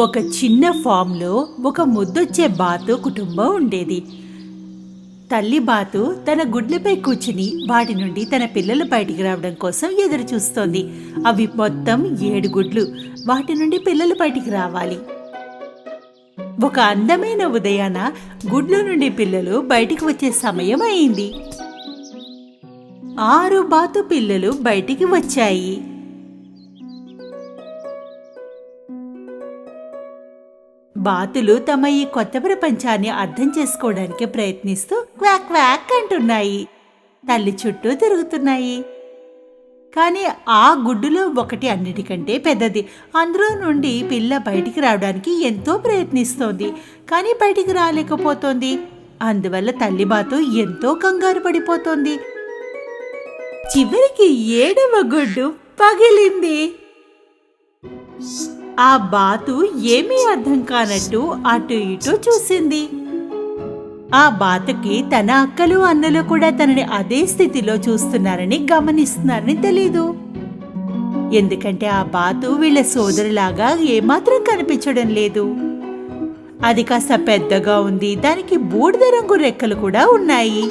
ఒక చిన్న ఫామ్లో ఒక ముద్దొచ్చే బాతు కుటుంబం ఉండేది. తల్లి బాతు తన గుడ్లపై కూర్చుని వాటి నుండి తన పిల్లలు బయటికి రావడం కోసం ఎదురు చూస్తోంది. అవి మొత్తం 7 గుడ్లు. వాటి నుండి పిల్లలు బయటికి రావాలి. ఒక అందమైన ఉదయాన గుడ్ల నుండి పిల్లలు బయటికి వచ్చే సమయం అయింది. 6 బాతు పిల్లలు బయటికి వచ్చాయి. బాతులు తమ ఈ కొత్త ప్రపంచాన్ని అర్థం చేసుకోవడానికి ప్రయత్నిస్తూ క్వాక్ క్వాక్ అంటున్నాయి. తల్లి చుట్టూ తిరుగుతున్నాయి. కానీ ఆ గుడ్డులో ఒకటి అన్నిటికంటే పెద్దది. అందులో నుండి పిల్ల బయటికి రావడానికి ఎంతో ప్రయత్నిస్తోంది, కానీ బయటికి రాలేకపోతోంది. అందువల్ల తల్లి బాతు ఎంతో కంగారు పడిపోతోంది. చివరికి 7వ గుడ్డు పగిలింది. ఆ బాతు ఏమీ అర్థం కానట్టు అటు ఇటు చూసింది. ఆ బాతుకి తన అక్కలు అన్నలు కూడా తనని అదే స్థితిలో చూస్తున్నారని గమనిస్తున్నారని తెలీదు. ఎందుకంటే ఆ బాతు వీళ్ళ సోదరులాగా ఏమాత్రం కనిపించడం లేదు. అది కాస్త పెద్దగా ఉంది. దానికి బూడిద రంగు రెక్కలు కూడా ఉన్నాయి.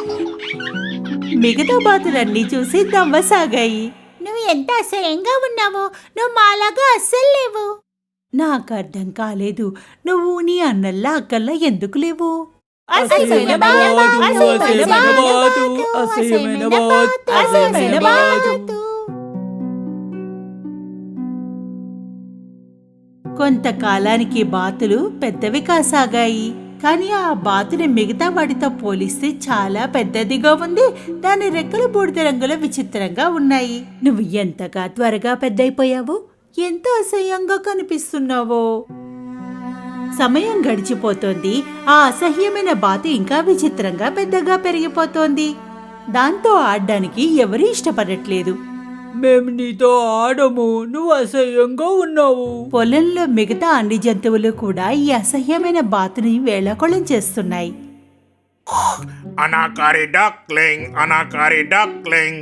మిగతా బాతులన్నీ చూసి నవ్వసాగాయి. నువ్వు ఎంత అసహ్యంగా ఉన్నావో, నువ్వు మాలాగా అస్సలు లేవు. నాకు అర్థం కాలేదు. నువ్వు నీ అన్నల్లా అక్కల్లా ఎందుకు లేవు? కొంతకాలానికి బాతులు పెద్దవి కాసాగాయి. కానీ ఆ బాతుని మిగతా వాటితో పోలిస్తే చాలా పెద్దదిగా ఉంది. దాని రెక్కలు బూడిద రంగులో విచిత్రంగా ఉన్నాయి. నువ్వు ఎంతగా త్వరగా పెద్దయిపోయావు, ఎంత అసహ్యంగా కనిపిస్తున్నావో. సమయం గడిచిపోతోంది. ఆ అసహ్యమైన బాతు ఇంకా విచిత్రంగా పెద్దగా పెరిగిపోతోంది. దాంతో ఆడడానికి ఎవరూ ఇష్టపడట్లేదు. మేము నీతో ఆడము, నువ్వు అసహ్యంగా ఉన్నావు. పొలంలో మిగతా అన్ని జంతువులు కూడా ఈ అసహ్యమైన బాతుని వేళాకోళం చేస్తున్నాయి. అనాకారి డక్లింగ్, అనాకారి డక్లింగ్.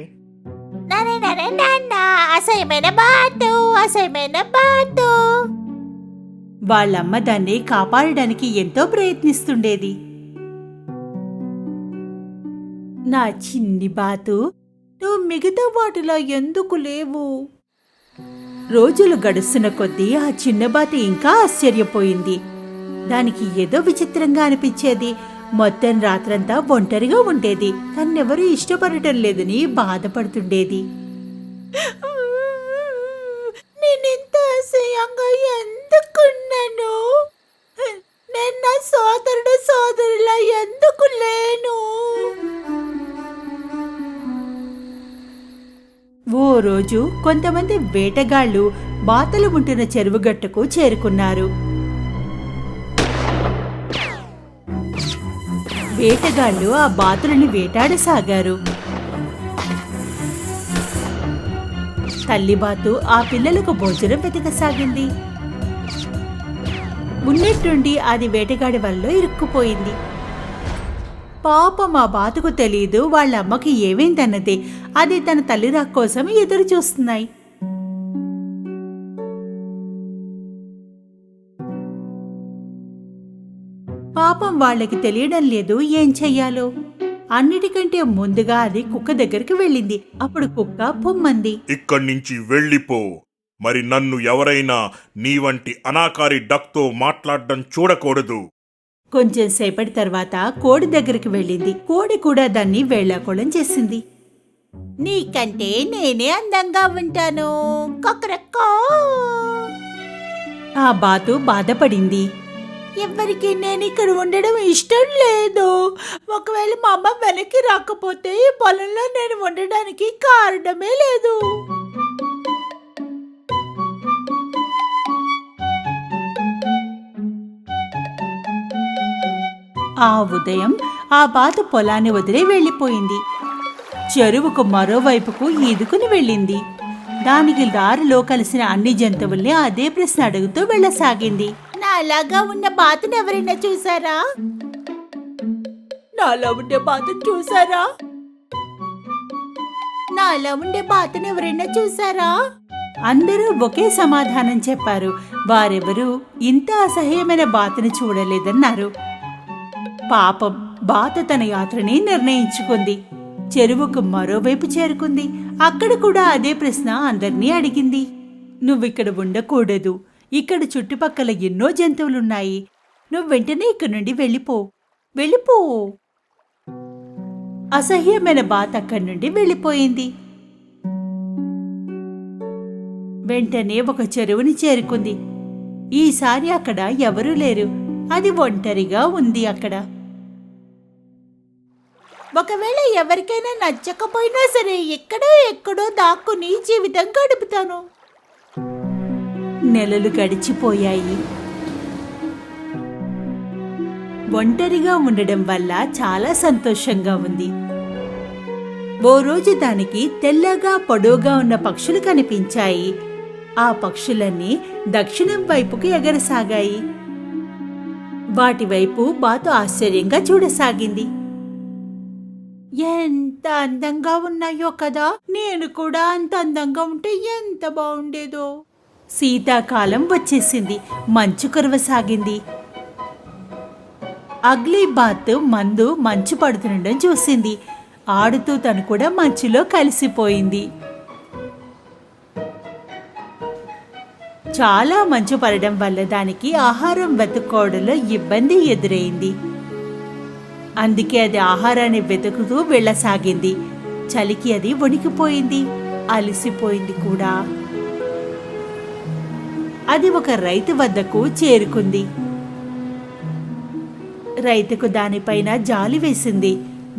అసహ్యమైన బాతు, అసహ్యమైన బాతు. వాళ్ళమ్మ దాన్ని కాపాడడానికి ఎంతో ప్రయత్నిస్తుండేది. నా చిన్ని బాతు, నువ్వు మిగతా వాటిలో ఎందుకు లేవు? రోజులు గడుస్తున్న కొద్దీ ఆ చిన్న బాతు ఇంకా ఆశ్చర్యపోయింది. దానికి ఏదో విచిత్రంగా అనిపించేది. మొత్తం రాత్రంతా ఒంటరిగా ఉండేది. తన్నెవరూ ఇష్టపడటం లేదని బాధపడుతుండేది. నేనెంత అసహ్యంగా ఎందుకున్నాను? నేను నా సోదరులా ఎందుకు లేను? ఓ రోజు కొంతమంది వేటగాళ్లు బాతులు ఉంటున్న చెరువుగట్టుకు చేరుకున్నారు. వేటగాళ్లు ఆ బాతులని వేటాడసాగారు. తల్లిబాతు ఆ పిల్లలకు భోజనం వెతకసాగింది. ఉన్నట్టుండి అది వేటగాడి వల్ల ఇరుక్కుపోయింది. పాపం ఆ బాతుకు తెలీదు వాళ్ళ అమ్మకి ఏమైందన్నది. అది తన తల్లి రాక కోసం ఎదురు చూస్తున్నాయి. పాపం వాళ్ళకి తెలియడం లేదు ఏం చెయ్యాలో. అన్నిటికంటే ముందుగా అది కుక్క దగ్గరికి వెళ్ళింది. అప్పుడు కుక్క పొమ్మంది. ఇక్కడి నుంచి వెళ్ళిపో. మరి నన్ను ఎవరైనా నీ వంటి అనాకారి డక్తో మాట్లాడడం చూడకూడదు. కొంచెం సేపటి తర్వాత కోడి దగ్గరికి వెళ్ళింది. కోడి కూడా దాన్ని వేళాకోళం చేసింది. నీకంటే నేనే అందంగా ఉంటాను. కొక్కరక్కో. ఆ బాతు బాధపడింది. ఎవరికి నేను ఇక్కడ ఉండడం ఇష్టం లేదు. ఒకవేళ మా అమ్మ వెనక్కి రాకపోతే ఈ పొలంలో నేను ఉండడానికి కారణమే లేదు. ఆ ఉదయం ఆ బాతు పొలాన్ని వదిలి వెళ్ళిపోయింది. చెరువుకు మరోవైపుకు ఈదుకుని వెళ్ళింది. దానికి దారిలో కలిసిన అన్ని జంతువుల్ని అదే ప్రశ్న అడుగుతూ వెళ్ళసాగింది. నాలాగా ఉన్న బాతును ఎవరైనా చూసారా? నాలా ఉండే బాతును చూసారా? నాలా ఉండే బాతును ఎవరైనా చూసారా? అందరూ ఒకే సమాధానం చెప్పారు. వారెవరూ ఇంత అసహ్యమైన బాతుని చూడలేదన్నారు. పాపం బాత తన యాత్రని నిర్ణయించుకుంది. చెరువుకు మరోవైపు చేరుకుంది. అక్కడ కూడా అదే ప్రశ్న అందర్నీ అడిగింది. నువ్విక్కడ ఉండకూడదు. ఇక్కడ చుట్టుపక్కల ఎన్నో జంతువులున్నాయి. నువ్వు వెంటనే ఇక్కడి నుండి వెళ్ళిపో. అసహ్యమైన బాత అక్కడి నుండి వెళ్ళిపోయింది. వెంటనే ఒక చెరువుని చేరుకుంది. ఈసారి అక్కడ ఎవరూ లేరు. అది ఒంటరిగా ఉంది. అక్కడ ఒకవేళ ఎవరికైనా నచ్చకపోయినా సరే ఎక్కడో దాక్కుని జీవితం గడుపుతాను. నెలలు గడిచిపోయాయి. ఒంటరిగా ఉండడం వల్ల చాలా సంతోషంగా ఉంది. ఓ రోజు దానికి తెల్లగా పొడవుగా ఉన్న పక్షులు కనిపించాయి. ఆ పక్షులన్నీ దక్షిణం వైపుకు ఎగరసాగాయి. వాటి వైపు బాతు ఆశ్చర్యంగా చూడసాగింది. ఎంత అందంగా ఉన్నాయో కదా, నేను కూడా అంత అందంగా ఉంటే ఎంత బాగుండేదో. శీతాకాలం వచ్చేసింది. మంచు కురవసాగింది. అగ్లీ బాత్ మంచు పడుతుండడం చూసింది. ఆడుతూ తను కూడా మంచులో కలిసిపోయింది. చాలా మంచు పడడం వల్ల దానికి ఆహారం వెతుక్కోవడంలో ఇబ్బంది ఎదురైంది. అందుకే అది ఆహారాన్ని వెతుకుతూ వెళ్ళసాగింది. చలికి అది వణికిపోయింది, అలసిపోయింది కూడా. అది ఒక రైతు వద్దకు చేరుకుంది. రైతుకు దానిపైన జాలి వేసింది.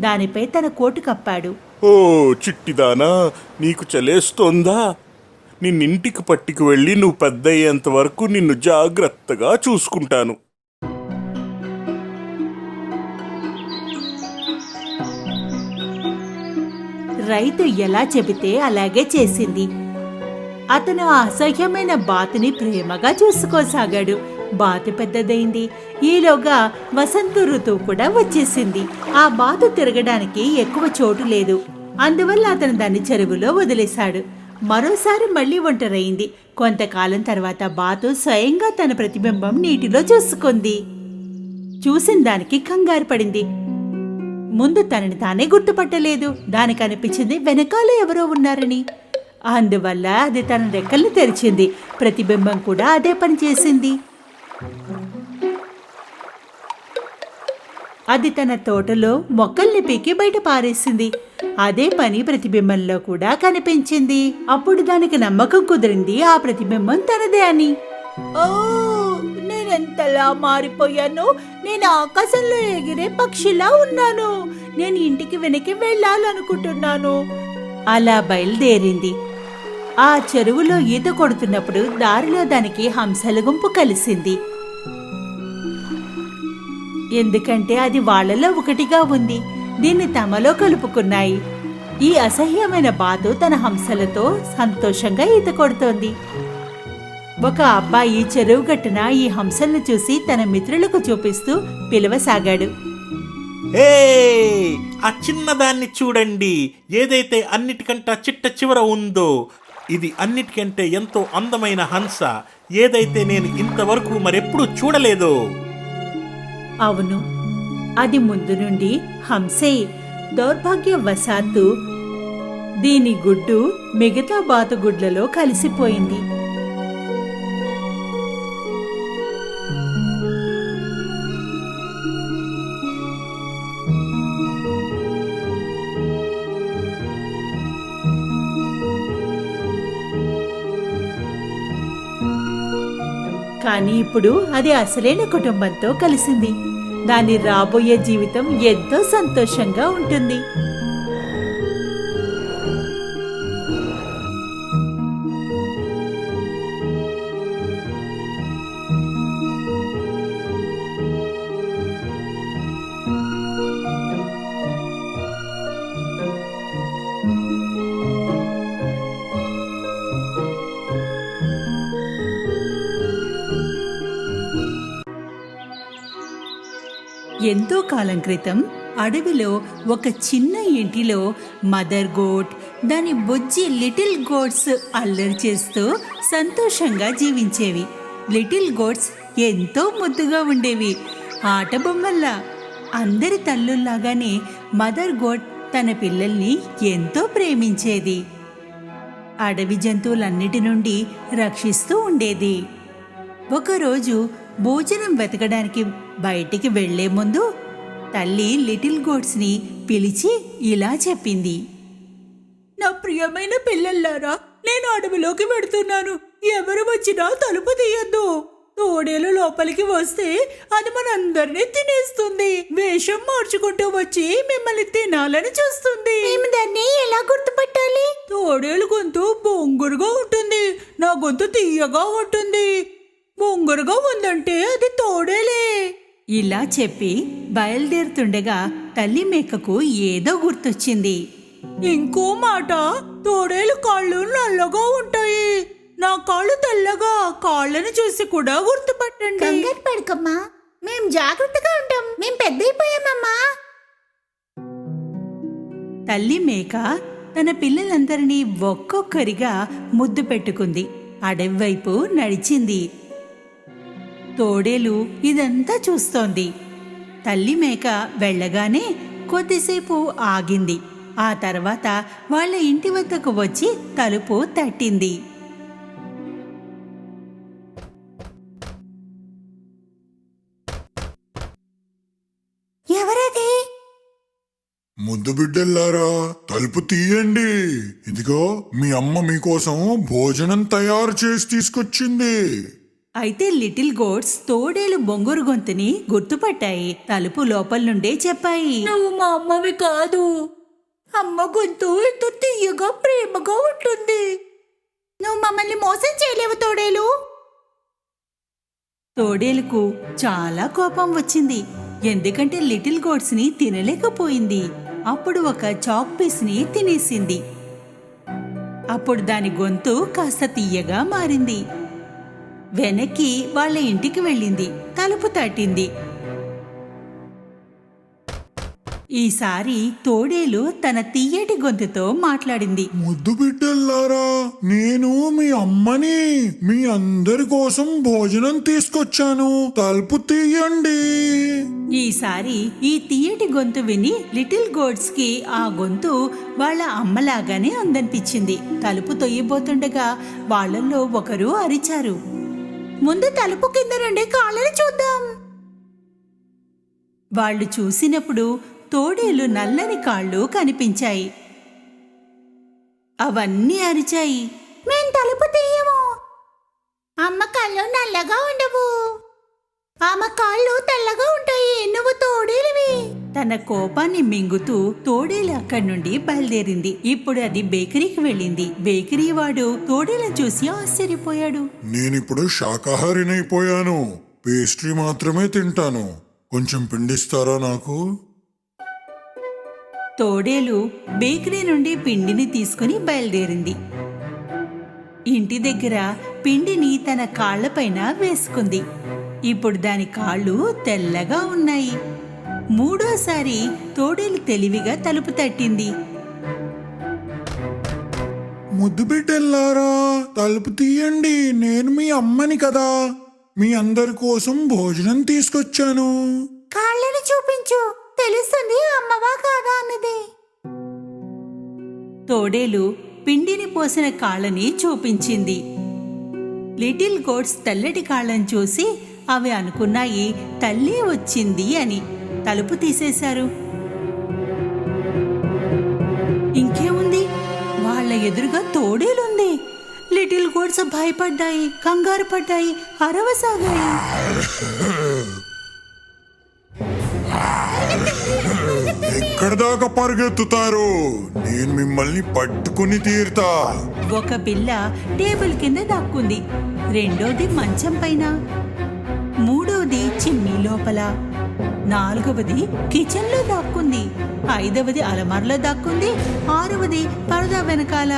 దానిపై తన కోటు కప్పాడు. ఓ చిట్టిదానా, నీకు చలేస్తోందా? నిన్నింటికి పట్టుకు వెళ్ళి నువ్వు పెద్దయ్యేంత వరకు నిన్ను జాగ్రత్తగా చూసుకుంటాను. రైతు ఎలా చెబితే అలాగే చేసింది. అతను ఆ అసహ్యమైన బాతుని ప్రేమగా చూసుకోసాగాడు. బాతు పెద్దదైంది. ఈలోగా వసంత ఋతువు కూడా వచ్చేసింది. ఆ బాతు తిరగడానికి ఎక్కువ చోటు లేదు. అందువల్ల అతను దాన్ని చెరువులో వదిలేశాడు. మరోసారి మళ్లీ ఒంటరైంది. కొంతకాలం తర్వాత బాతు స్వయంగా తన ప్రతిబింబం నీటిలో చూసుకుంది. చూసిన దానికి కంగారు పడింది. ముందు తనని తానే గుర్తుపట్టలేదు. దానికి అనిపించింది వెనకాల ఎవరో ఉన్నారని. అందువల్ల అది తన రెక్కల్ని తెరిచింది. ప్రతిబింబం కూడా అదే పని చేసింది. అది తన తోటలో మొక్కల్ని పీకి బయట పారేసింది. అదే పని ప్రతిబింబంలో కూడా కనిపించింది. అప్పుడు దానికి నమ్మకం కుదిరింది ఆ ప్రతిబింబం తనదే అని. ఓ, నేనెంతలా మారిపోయాను. నేను ఆకాశంలో ఎగిరే పక్షిలా ఉన్నాను. నేను ఇంటికి వెనక్కి వెళ్ళాలనుకుంటున్నాను. అలా బయలుదేరింది. ఆ చెరువులో ఈత కొడుతున్నప్పుడు దారిలో దానికి హంసల గుంపు కలిసింది. ఎందుకంటే అది వాళ్లలో ఒకటిగా ఉంది. దీన్ని తమలో కలుపుకున్నాయి. ఈ అసహ్యమైన బాతు తన హంసలతో సంతోషంగా ఈత కొడుతోంది. ఒక అబ్బాయి చెరువు గట్టున ఈ హంసలను చూసి తన మిత్రులకు చూపిస్తూ పిలవసాగాడు. ఏ ఆ చిన్నదాన్ని చూడండి, ఏదైతే అన్నిటికంటే చిట్ట చివర ఉందో. ఇది అన్నిటికంటే ఎంతో అందమైన హంస, ఏదైతే నేను ఇంతవరకు మరెప్పుడూ చూడలేదో. అవును, అది ముందు నుండి హంసే. దౌర్భాగ్యవశాత్తు దీని గుడ్డు మిగతా బాతుగుడ్లలో కలిసిపోయింది. కానీ ఇప్పుడు అది అసలైన కుటుంబంతో కలిసింది. దాని రాబోయే జీవితం ఎంతో సంతోషంగా ఉంటుంది. ఎంతో కాలం క్రితం అడవిలో ఒక చిన్న ఇంటిలో మదర్ గోట్, దాని బుజ్జి లిటిల్ గోట్స్ అల్లరి చేస్తూ సంతోషంగా జీవించేవి. లిటిల్ గోట్స్ ఎంతో ముద్దుగా ఉండేవి, ఆట బొమ్మల్లా. అందరి తల్లుల్లాగానే మదర్ గోట్ తన పిల్లల్ని ఎంతో ప్రేమించేది. అడవి జంతువులన్నిటి నుండి రక్షిస్తూ ఉండేది. ఒకరోజు భోజనం వెతకడానికి బయటికి వెళ్లే ముందు తల్లి లిటిల్ గోట్స్ని పిలిచి ఇలా చెప్పింది. నా ప్రియమైన పిల్లల్లారా, నేను అడవిలోకి వెడుతున్నాను. ఎవరు వచ్చినా తలుపు తీయొద్దు. తోడేలు లోపలికి వస్తే అది మనందరినీ తినేస్తుంది. వేషం మార్చుకుంటూ వచ్చి మిమ్మల్ని తినాలని చూస్తుంది. మేము దాన్ని ఎలా గుర్తుపట్టాలి? తోడేలు గొంతు బొంగురుగా ఉంటుంది, నా గొంతు తీయగా ఉంటుంది. బొంగురుగా ఉందంటే అది తోడేలే. ఇలా చెప్పి బయలుదేరుతుండగా తల్లి మేకకు ఏదో గుర్తొచ్చింది. ఇంకో మాట, తోడేలు కాళ్ళు నల్లగా ఉంటాయి, నా కాళ్ళు తెల్లగా. కాళ్ళని చూసి కూడా గుర్తుపట్టండి. కంగారు పడకమ్మా, మేం జాగ్రత్తగా ఉంటాం. మేం పెద్దయిపోయామమ్మా. తల్లి మేక తన పిల్లలందరినీ ఒక్కొక్కరిగా ముద్దు పెట్టుకుంది. అడవి వైపు నడిచింది. తోడేలు ఇదంతా చూస్తోంది. తల్లి మేక వెళ్ళగానే కొద్దిసేపు ఆగింది. ఆ తర్వాత వాళ్ళ ఇంటి వద్దకు వచ్చి తలుపు తట్టింది. ఎవరది? ముద్దు బిడ్డల్లారా, తలుపు తీయండి. ఇదిగో మీ అమ్మ మీకోసం భోజనం తయారు చేసి తీసుకొచ్చింది. అయితే లిటిల్ గోట్స్ తోడేలు బొంగురు గొంతుని గుర్తుపట్టాయి. తలుపు లోపల నుండే చెప్పాయి. నువ్వు మా అమ్మవి కాదు. అమ్మ గొంతు ఎంత తీయగా ప్రేమగా ఉంటుంది. నువ్వు మమ్మల్ని మోసం చేయలేవు తోడేలు. తోడేలుకు చాలా కోపం వచ్చింది, ఎందుకంటే లిటిల్ గోట్స్ ని తినలేకపోయింది. అప్పుడు ఒక చాక్ పీస్ ని తినేసింది. అప్పుడు దాని గొంతు కాస్త తీయగా మారింది. వెనక్కి వాళ్ళ ఇంటికి వెళ్ళింది. తలుపు తట్టింది. ఈసారి తోడేలు తన తీయటి గొంతుతో మాట్లాడింది. ముద్దు బిడ్డల్లారా, నేను మీ అమ్మని. మీ అందరి కోసం భోజనం తీసుకొచ్చాను. తలుపు తీయండి. ఈసారి ఈ తీయటి గొంతు విని లిటిల్ గోట్స్ కి ఆ గొంతు వాళ్ళ అమ్మలాగానే ఉందనిపించింది. తలుపు తొయ్యబోతుండగా వాళ్ళల్లో ఒకరు అరిచారు. ముందు తలుపు కింద నుండి కాళ్ళని చూద్దాం. వాళ్ళు చూసినప్పుడు తోడేలు నల్లని కాళ్ళు కనిపించాయి. అవన్నీ అరిచాయి. మేం తలుపు తీయము. అమ్మ కళ్ళు నల్లగా ఉండవు, ఆమె కాళ్ళు తెల్లగా ఉంటాయి. నువ్వు తోడేలివి. తన కోపాన్ని మింగుతూ తోడేలు అక్కడి నుండి బయలుదేరింది. ఇప్పుడు అది బేకరీకి వెళ్ళింది. బేకరీ వాడు తోడేలను చూసి ఆశ్చర్యపోయాడు. నేనిప్పుడు శాకాహారినైపోయాను. పేస్ట్రీ మాత్రమే తింటాను. కొంచెం పిండిస్తారా నాకు? తోడేలు బేకరీ నుండి పిండిని తీసుకుని బయలుదేరింది. ఇంటి దగ్గర పిండిని తన కాళ్లపైన వేసుకుంది. ఇప్పుడు దాని కాళ్ళు తెల్లగా ఉన్నాయి. మూడోసారి తోడేలు తెలివిగా తలుపు తట్టింది. ముద్దు బిడ్డల్లారా, తలుపు తీయండి. నేను మీ అమ్మని కదా. మీ అందరి కోసం భోజనం తీసుకొచ్చాను. కాళ్ళని చూపించు, తెలుస్తుంది అమ్మవా కాదా అన్నది. తోడేలు పిండిని పోసిన కాళ్ళని చూపించింది. లిటిల్ గోట్స్ తెల్లటి కాళ్ళని చూసి అవి అనుకున్నాయి తల్లి వచ్చింది అని. తలుపు తీసేశారు. ఇంకేముంది, వాళ్ళ ఎదురుగా తోడేలుంది. లిటిల్ గోట్స్ భయపడ్డాయి, కంగారు పడ్డాయి, అరవసాగాయి. ఎక్కడి దాకా పరిగెత్తుతారు? నేను మిమ్మల్ని పట్టుకుని తీరుతా. ఒక పిల్ల టేబుల్ కింద దాక్కుంది. రెండోది మంచం పైన, మూడవది చిమ్నీ లోపల, నాలుగవది కిచెన్ లో దాక్కుంది, ఐదవది అలమార్లో దాక్కుంది, ఆరవది పరదా వెనకాల,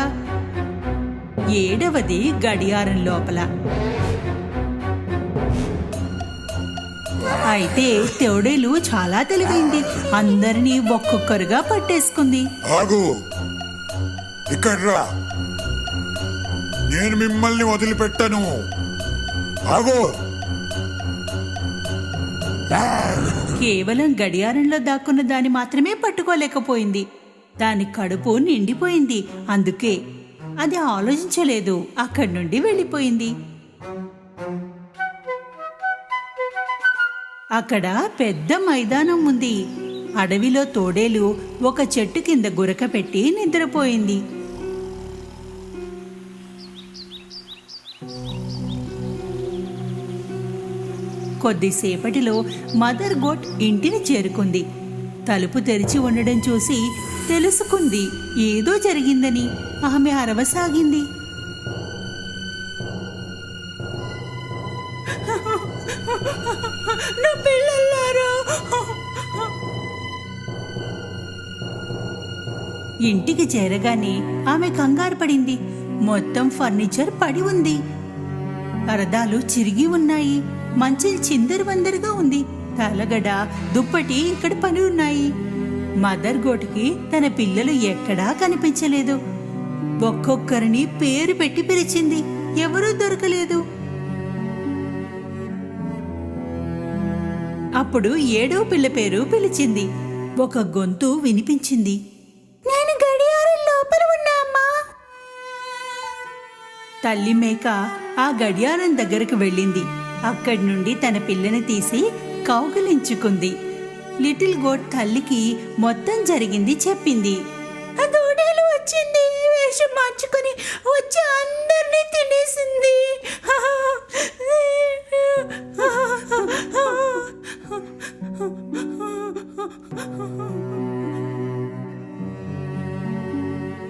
ఏడవది గడియారం లోపల. అయితే తోడేలు చాలా తెలివైంది. అందరినీ ఒక్కొక్కరుగా పట్టేసుకుంది. ఆగు! ఇక్కడ రా. నేను మిమ్మల్ని వదిలిపెట్టను. ఆగో. కేవలం గడియారంలో దాక్కున్న దాన్ని మాత్రమే పట్టుకోలేకపోయింది. దాని కడుపు నిండిపోయింది. అందుకే అది ఆలోచించలేదు, అక్కడి నుండి వెళ్ళిపోయింది. అక్కడ పెద్ద మైదానం ఉంది. అడవిలో తోడేలు ఒక చెట్టు కింద గురక పెట్టి నిద్రపోయింది. కొద్దిసేపటిలో మదర్ గోట్ ఇంటిని చేరుకుంది. తలుపు తెరిచి ఉండడం చూసి తెలుసుకుంది ఏదో జరిగిందని. ఆమె అరవసాగింది. నా పిల్లలారా, ఇంటికి చేరగానే ఆమె కంగారు పడింది. మొత్తం ఫర్నిచర్ పడి ఉంది. పరదాలు చిరిగి ఉన్నాయి. మంచం చిందరవందరగా ఉంది. తలగడ, దుప్పటి ఇక్కడ పని ఉన్నాయి. మదర్ గోటుకి తన పిల్లలు ఎక్కడా కనిపించలేదు. ఒక్కొక్కరిని పేరు పెట్టి పిలిచింది. ఎవరూ దొరకలేదు. అప్పుడు 7వ పిల్ల పేరు పిలిచింది. ఒక గొంతు వినిపించింది. నేను గడియారం లోపల ఉన్నా అమ్మా. తల్లి మేక ఆ గడియారం దగ్గరకు వెళ్ళింది. అక్కడి నుండి తన పిల్లని తీసి కౌగిలించుకుంది. లిటిల్ గోట్ తల్లికి మొత్తం జరిగింది చెప్పింది. ఆ తోడేలు వచ్చింది. వేషం మార్చుకొని వచ్చి అందరినీ తినేసింది.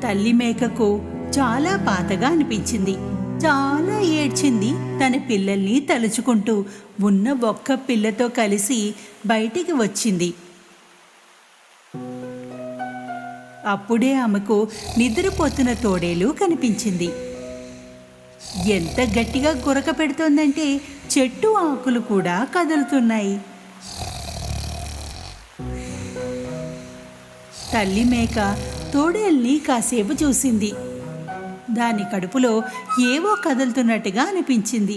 తల్లి మేకకు చాలా బాధగా అనిపించింది. చాలా ఏడ్చింది. తన పిల్లల్ని తలుచుకుంటూ ఉన్న ఒక్క పిల్లతో కలిసి బయటికి వచ్చింది. అప్పుడే ఆమెకు నిద్రపోతున్న తోడేలు కనిపించింది. ఎంత గట్టిగా గురక పెడుతోందంటే చెట్టు ఆకులు కూడా కదులుతున్నాయి. తల్లి మేక తోడేల్ని కాసేపు చూసింది. దాని కడుపులో ఏవో కదులుతున్నట్టుగా అనిపించింది.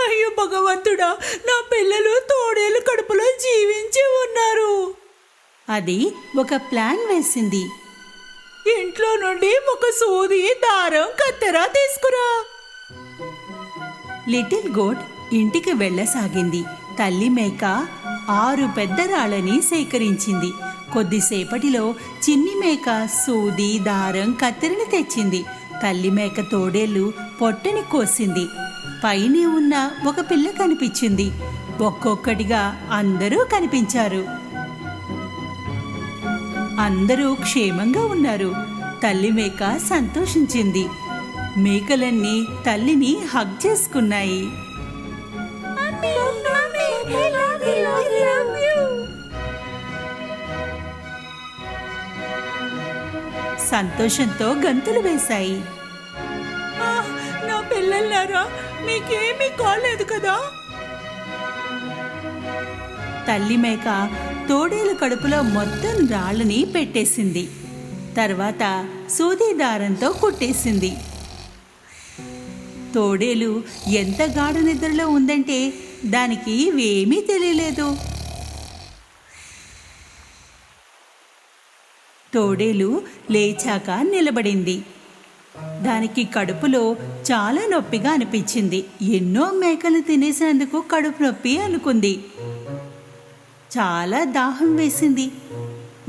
అయ్యో భగవంతుడా, నా పిల్లలు తోడేలు కడుపులో జీవించి ఉన్నారు. అది ఒక ప్లాన్ వేసింది. ఇంట్లో నుండి ఒక సూది, దారం, కత్తెర తీసుకురా. లిటిల్ గోట్ ఇంటికి వెళ్ళసాగింది. తల్లి మేక 6 పెద్ద రాళ్ళని సేకరించింది. కొద్దిసేపటిలో చిన్ని మేక సూది, దారం, కత్తెరని తెచ్చింది. తల్లి మేక తోడేలు పొట్టని కోసింది. పైనే ఉన్న ఒక పిల్ల కనిపించింది. ఒక్కొక్కటిగా అందరూ కనిపించారు. అందరూ క్షేమంగా ఉన్నారు. తల్లి మేక సంతోషించింది. మేకలన్నీ తల్లిని హగ్ చేసుకున్నాయి. సంతోషంతో గంతులు వేశాయి. నా పిల్లలారా, మీకేమీ కాలేదు కదా? తల్లి మేక తోడేలు కడుపులో మొత్తం రాళ్ళని పెట్టేసింది. తర్వాత సూది దారంతో కుట్టేసింది. తోడేలు ఎంత గాఢ నిద్రలో ఉందంటే దానికి ఇవేమీ తెలియలేదు. తోడేలు లేచాక నిలబడింది. దానికి కడుపులో చాలా నొప్పిగా అనిపించింది. ఎన్నో మేకలు తినేసినందుకు కడుపు నొప్పి అనుకుంది. చాలా దాహం వేసింది.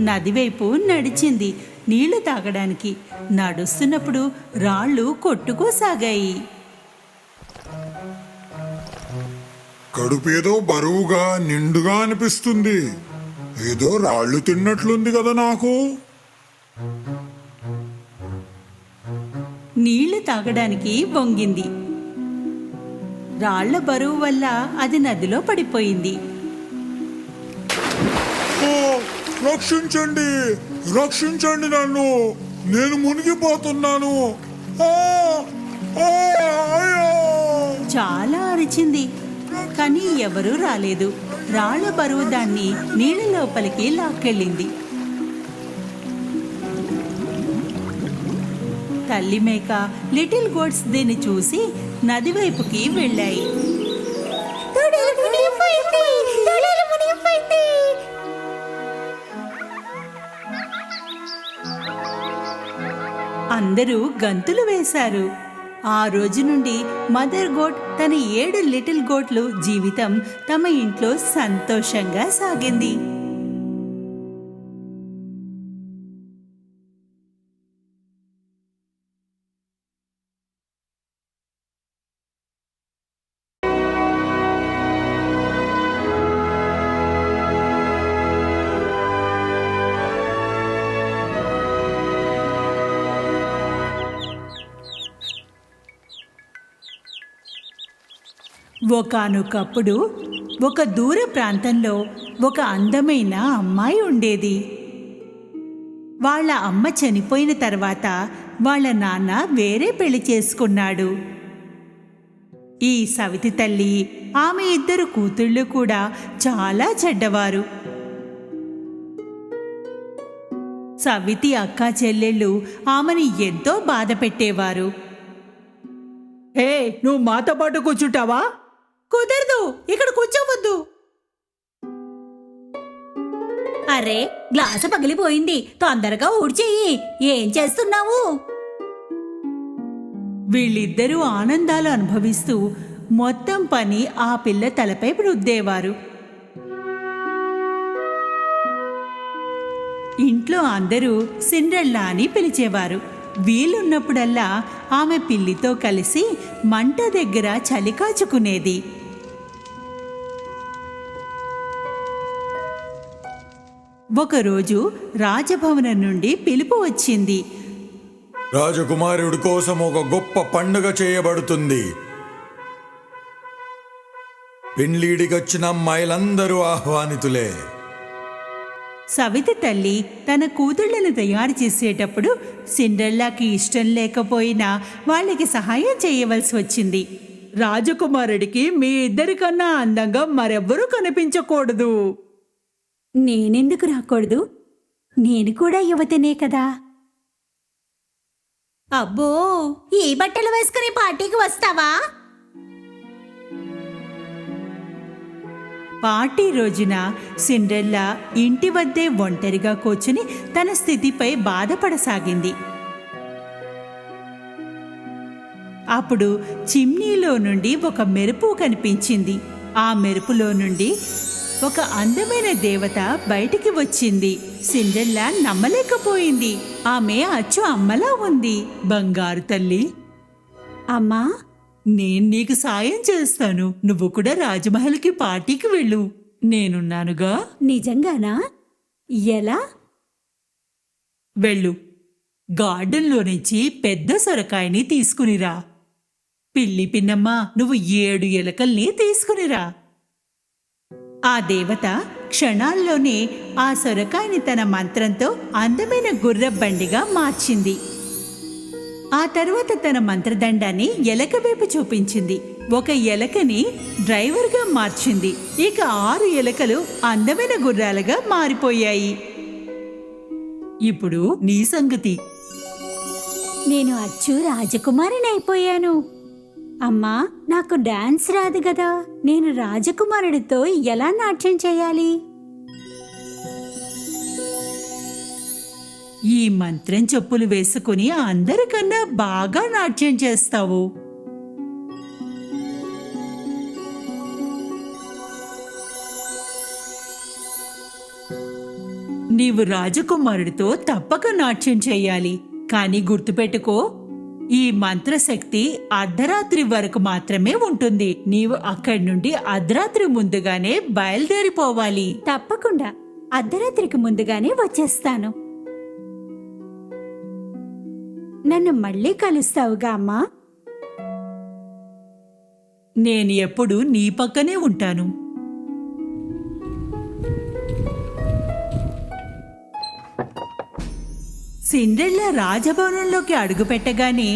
నది వైపు నడిచింది నీళ్లు తాగడానికి. నడుస్తున్నప్పుడు రాళ్ళు కొట్టుకోసాగాయి. కడుపు ఏదో బరువుగా నిండుగా అనిపిస్తుంది. ఏదో రాళ్ళు తిన్నట్లుంది కదా నాకు. నీళ్లు తాగడానికి వంగింది. రాళ్ల బరువు వల్ల అది నదిలో పడిపోయింది. ఓ, రక్షించండి, రక్షించండి నన్ను, నేను మునిగిపోతున్నాను. ఆ, ఆ, అయ్యో. చాలా అరిచింది. కానీ ఎవరూ రాలేదు. రాళ్ల బరువు దాన్ని నీళ్ళ లోపలికి లాక్కెళ్ళింది. తల్లి మేక లిటిల్ గోట్స్ దీన్ని చూసి నది వైపుకి వెళ్ళాయి. అందరూ గంతులు వేశారు. ఆ రోజు నుండి మదర్ గోట్ తన 7 లిటిల్ గోట్లు జీవితం తమ ఇంట్లో సంతోషంగా సాగింది. ఒకానొకప్పుడు ఒక దూర ప్రాంతంలో ఒక అందమైన అమ్మాయి ఉండేది. వాళ్ళ అమ్మ చనిపోయిన తర్వాత వాళ్ళ నాన్న వేరే పెళ్లి చేసుకున్నాడు. ఈ సవితి తల్లి ఆమె 2 కూతుళ్ళు కూడా చాలా చెడ్డవారు. సవితి అక్క చెల్లెళ్ళు ఆమెని ఎంతో బాధ పెట్టేవారు. హే, నువ్వు మాతో పాటు కూర్చుంటావా? కుదరదు, ఇక్కడ కూర్చోవద్దు. అరే, గ్లాసు పగిలిపోయింది, తొందరగా ఊడ్చేయి. ఏం చేస్తున్నావు? వీళ్ళిద్దరూ ఆనందాలు అనుభవిస్తూ మొత్తం పని ఆ పిల్ల తలపై రుద్దేవారు. ఇంట్లో అందరూ సిండ్రెల్లా అని పిలిచేవారు. వీలున్నప్పుడల్లా ఆమె పిల్లితో కలిసి మంట దగ్గర చలి కాచుకునేది. ఒకరోజు రాజభవనం నుండి పిలుపు వచ్చింది. రాజకుమారుడి కోసం ఒక గొప్ప పండుగ చేయబడుతుంది. పెండ్లీడికొచ్చిన అమ్మాయిలందరూ ఆహ్వానితులే. సవితి తల్లి తన కూతుళ్లను తయారు చేసేటప్పుడు సిండ్రెల్లాకి ఇష్టం లేకపోయినా వాళ్ళకి సహాయం చేయవలసి వచ్చింది. రాజకుమారుడికి మీ ఇద్దరికన్నా అందంగా మరెవ్వరూ కనిపించకూడదు. నేనెందుకు రాకూడదు? నేను కూడా యువతనే కదా. అబ్బో, ఈ బట్టలు వేసుకుని పార్టీకి వస్తావా? పార్టీ రోజున సిండ్రెల్లా ఇంటి వద్దే ఒంటరిగా కూర్చుని తన స్థితిపై బాధపడసాగింది. అప్పుడు చిమ్నీలో నుండి ఒక మెరుపు కనిపించింది. ఆ మెరుపులో నుండి ఒక అందమైన దేవత బయటికి వచ్చింది. సిండ్రెల్లా నమ్మలేకపోయింది. ఆమె అచ్చు అమ్మలా ఉంది. బంగారు తల్లి, అమ్మా, నేను నీకు సాయం చేస్తాను. నువ్వు కూడా రాజమహల్కి పార్టీకి వెళ్ళు. నేనున్నానుగా. నిజంగానా? ఎలా? వెళ్ళు. గార్డెన్లో నుంచి పెద్ద సొరకాయని తీసుకునిరా. పిల్లి పిన్నమ్మ, నువ్వు 7 ఎలకల్ని తీసుకునిరా. ఆ దేవత క్షణాల్లోనే ఆ సొరకాయని తన మంత్రంతో అందమైన గుర్రబండిగా మార్చింది. ఆ తర్వాత తన మంత్రదండాన్ని ఎలక వైపు చూపించింది. ఒక ఎలకని డ్రైవర్గా మార్చింది. ఇక 6 ఎలకలు అందమైన గుర్రాలుగా మారిపోయాయి. ఇప్పుడు నీ సంగతి. నేను అచ్చు రాజకుమారిని అయిపోయాను. అమ్మా, నాకు డాన్స్ రాదు కదా. నేను రాజకుమారుడితో ఎలా నాట్యం చేయాలి? ఈ మంత్రం చెప్పులు వేసుకుని అందరికన్నా బాగా నాట్యం చేస్తావు. నీవు రాజకుమారుడితో తప్పక నాట్యం చేయాలి. కానీ గుర్తుపెట్టుకో, ఈ మంత్రశక్తి అర్ధరాత్రి వరకు మాత్రమే ఉంటుంది. నీవు అక్కడి నుండి అర్ధరాత్రి ముందుగానే బయలుదేరిపోవాలి. తప్పకుండా అర్ధరాత్రికి ముందుగానే వచ్చేస్తాను. నన్ను మళ్ళీ కలుస్తావుగా అమ్మా? నేను ఎప్పుడు నీ పక్కనే ఉంటాను. సిండ్రెల్లా రాజభవనంలోకి అడుగుపెట్టగానే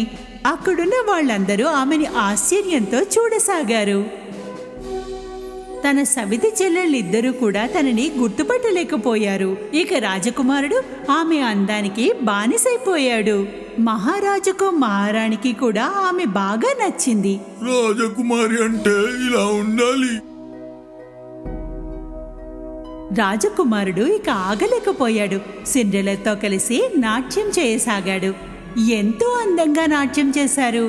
అక్కడున్న వాళ్ళందరూ ఆమెని ఆశ్చర్యంతో చూడసాగారు. తన సవితి చెల్లెళ్ళిద్దరూ కూడా తనని గుర్తుపట్టలేకపోయారు. ఇక రాజకుమారుడు ఆమె అందానికి బానిసైపోయాడు. మహారాజుకు మహారాణికి కూడా ఆమె బాగా నచ్చింది. రాజకుమారి అంటే ఇలా ఉండాలి. రాజకుమారుడు ఇక ఆగలేకపోయాడు. సిండ్రెల్లాతో కలిసి నాట్యం చేయసాగాడు. ఎంతో అందంగా నాట్యం చేశారు.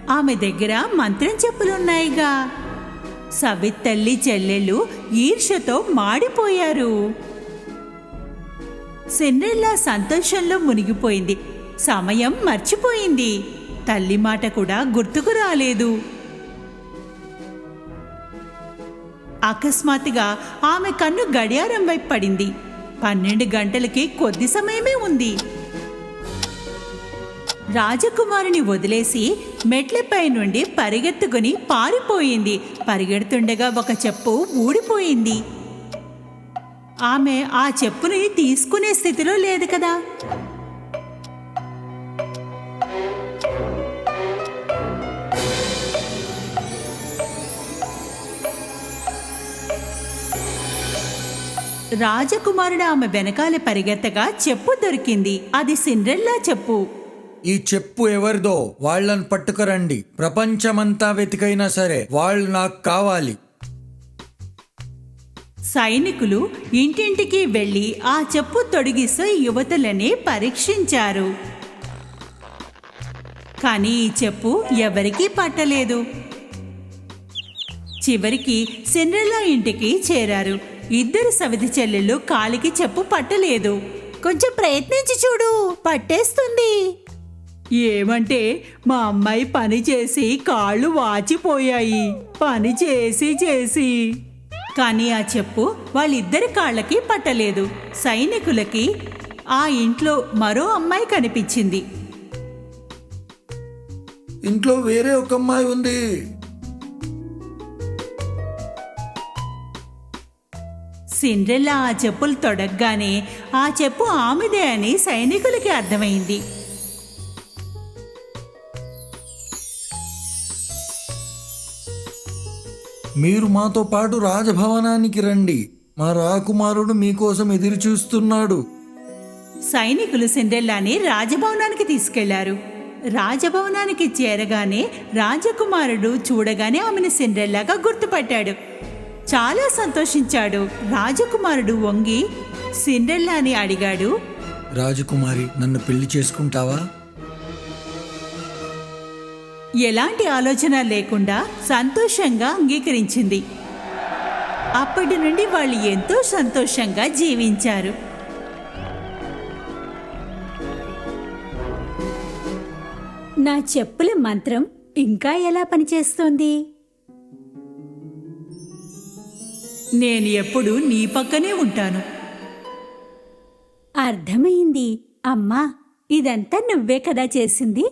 ఆమె దగ్గర మంత్రం చెప్పులున్నాయిగా. సవితల్లి చెల్లెళ్ళు ఈర్ష్యతో మాడిపోయారు. సిండ్రెల్లా సంతోషంలో మునిగిపోయింది. సమయం మర్చిపోయింది. తల్లి మాట కూడా గుర్తుకు రాలేదు. అకస్మాత్తుగా ఆమె కన్ను గడియారం వైపు పడింది. 12 గంటలకి కొద్ది సమయమే ఉంది. రాజకుమారుని వదిలేసి మెట్లపై నుండి పరిగెత్తుకుని పారిపోయింది. పరిగెడుతుండగా ఒక చెప్పు ఊడిపోయింది. ఆమె ఆ చెప్పుని తీసుకునే స్థితిలో లేదు కదా. రాజకుమారుడు ఆమె వెనకాల పరిగెత్తగా చెప్పు దొరికింది. అది సిండ్రెల్లా చెప్పు. ఈ చెప్పు ఎవరిదో వాళ్ళని పట్టుకురండి. ప్రపంచమంతా వెతికైనా సరే వాళ్ళు నాకు కావాలి. సైనికులు ఇంటింటికి వెళ్లి ఆ చెప్పు తొడిగిసే యువతులని పరీక్షించారు. కానీ ఈ చెప్పు ఎవరికీ పట్టలేదు. చివరికి సిండ్రెల్లా ఇంటికి చేరారు. ఇద్దరు సవితి చెల్లెళ్ళు కాలికి చెప్పు పట్టలేదు. కొంచెం ప్రయత్నించి చూడు, పట్టేస్తుంది. ఏమంటే మా అమ్మాయి పని చేసి కాళ్ళు వాచిపోయాయి, పని చేసి చేసి. కానీ ఆ చెప్పు వాళ్ళిద్దరి కాళ్ళకి పట్టలేదు. సైనికులకి ఆ ఇంట్లో మరో అమ్మాయి కనిపించింది. ఇంట్లో వేరే ఒక అమ్మాయి ఉంది. సిండ్రెల్లా ఆ చెప్పులు తొడగ్గానే ఆ చెప్పు ఆమెదే అని సైనికులకి అర్థమైంది. మీరు మాతో పాటు రాజభవనానికి రండి. మా రాకుమారుడు మీకోసం ఎదురు చూస్తున్నాడు. సైనికులు సిండ్రెల్లాని రాజభవనానికి తీసుకెళ్లారు. రాజభవనానికి చేరగానే రాజకుమారుడు చూడగానే ఆమెను సిండ్రెల్లాగా గుర్తుపట్టాడు. చాలా సంతోషించాడు. రాజకుమారుడు వంగి సిండ్రెల్లాని అడిగాడు, రాజకుమారి, నన్ను పెళ్లి చేసుకుంటావా? ఎలాంటి ఆలోచన లేకుండా సంతోషంగా అంగీకరించింది. అప్పటి నుండి వాళ్ళు ఎంతో సంతోషంగా జీవించారు. నా చెప్పుల మంత్రం ఇంకా ఎలా పనిచేస్తోంది? నేను ఎప్పుడు నీ పక్కనే ఉంటాను. అర్థమైంది. అమ్మా, ఇదంతా నువ్వే కదా చేసింది.